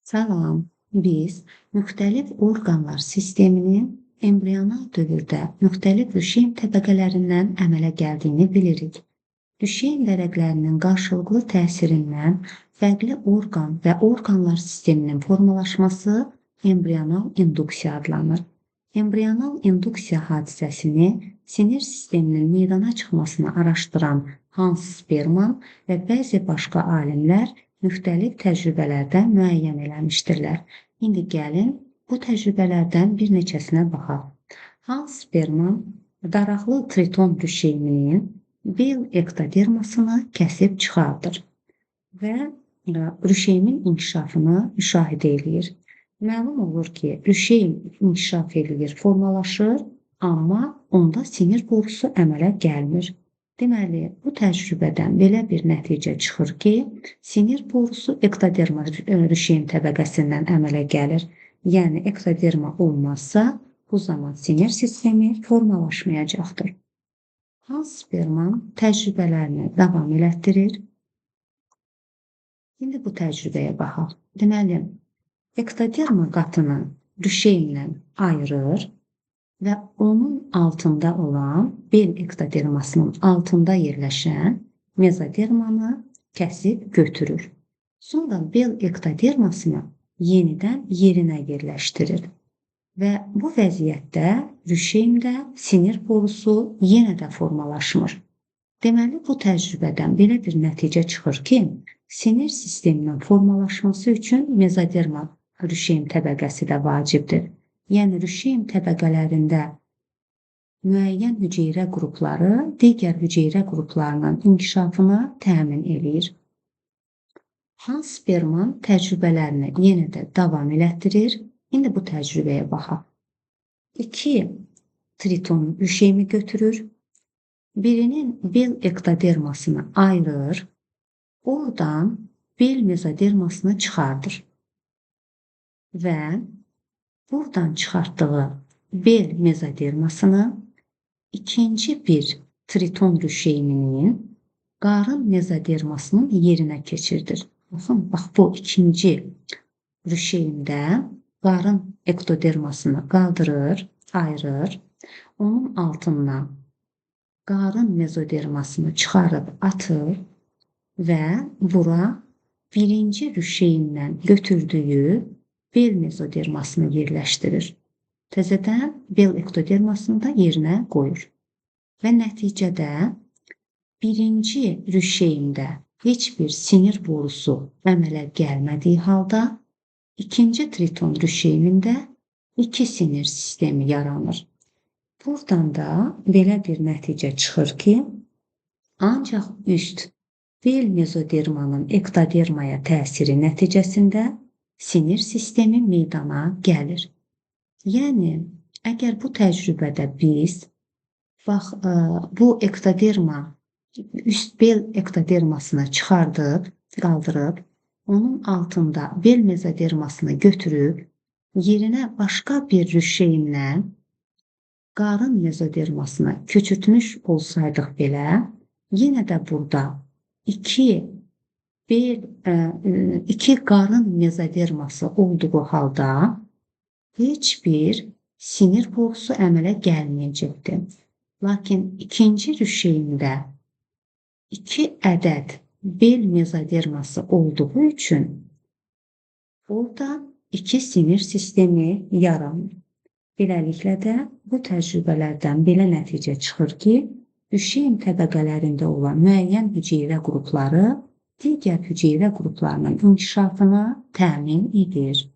Salam, biz müxtəlif orqanlar sisteminin embrional dövrdə müxtəlif rüşeym təbəqələrindən əmələ gəldiyini bilirik. Rüşeym vərəqlərinin qarşılıqlı təsirindən fərqli orqan və orqanlar sisteminin formalaşması embrional induksiya adlanır. Embrional induksiya hadisəsini sinir sisteminin meydana çıxmasını araşdıran Hans Sperman və bəzi başqa alimlər müxtəlif təcrübələrdən müəyyən eləmişdirlər. İndi gəlin bu təcrübələrdən bir neçəsinə baxaq. Hans Sperman daraqlı triton rüşeyminin bel ektodermasını kəsib çıxardır və rüşeymin inkişafını müşahidə eləyir. Məlum olur ki, rüşeym inkişaf eləyir, formalaşır, amma onda sinir borusu əmələ gəlmir. Deməli, bu təcrübədən belə bir nəticə çıxır ki, sinir borusu ektoderma rüşeym təbəqəsindən əmələ gəlir. Yəni, ektoderma olmazsa, bu zaman sinir sistemi formalaşmayacaqdır. Hans Sperman təcrübələrini davam elətdirir. İndi bu təcrübəyə baxaq. Deməli, ektoderma qatını rüşeymdən ayırır və onun altında olan bel ektodermasının altında yerləşən mezodermanı kəsib götürür. Sonra bel ektodermasını yenidən yerinə yerləşdirir və bu vəziyyətdə rüşeymdə sinir borusu yenə də formalaşmır. Deməli, bu təcrübədən belə bir nəticə çıxır ki, sinir sisteminin formalaşması üçün mezoderma rüşeym təbəqəsi də vacibdir. Yəni, rüşeym təbəqələrində müəyyən hüceyrə qrupları digər hüceyrə qruplarının inkişafını təmin eləyir. Hans Sperman təcrübələrini yenə də davam elətdirir. İndi bu təcrübəyə baxaq. 2 triton rüşeymi götürür. Birinin bel ektodermasını ayırır. Oradan bel mezodermasını çıxardır. Və buradan çıxartdığı bel mezodermasını ikinci bir triton rüşeyminin qarın mezodermasının yerinə keçirdir. Baxın, bax bu ikinci rüşeymdə qarın ektodermasını qaldırır, ayırır. Onun altından qarın mezodermasını çıxarıb atır və bura birinci rüşeymdən götürdüyü bel mezodermasını yerləşdirir. Təzədən bel ektodermasını da yerinə qoyur. Və nəticədə birinci rüşeymdə heç bir sinir borusu əmələ gəlmədiyi halda ikinci triton rüşeymində 2 sinir sistemi yaranır. Buradan da belə bir nəticə çıxır ki, ancaq üst bel mezodermanın ektodermaya təsiri nəticəsində sinir sistemi meydana gəlir. Yəni, əgər bu təcrübədə biz bu ektoderma, üst bel ektodermasını çıxardıb, qaldırıb, onun altında bel mezodermasını götürüb, yerinə başqa bir rüşeymlə qarın mezodermasını köçürtmüş olsaydıq belə, yenə də burada 2 qarın mezoderması olduğu halda heç bir sinir borusu əmələ gəlməyəcəkdir. Lakin ikinci rüşeymdə 2 ədəd bel mezoderması olduğu üçün orada 2 sinir sistemi yaranır. Beləliklə də bu təcrübələrdən belə nəticə çıxır ki, rüşeym təbəqələrində olan müəyyən hüceyrə qrupları digər hüceyrə qruplarının inkişafını təmin edir.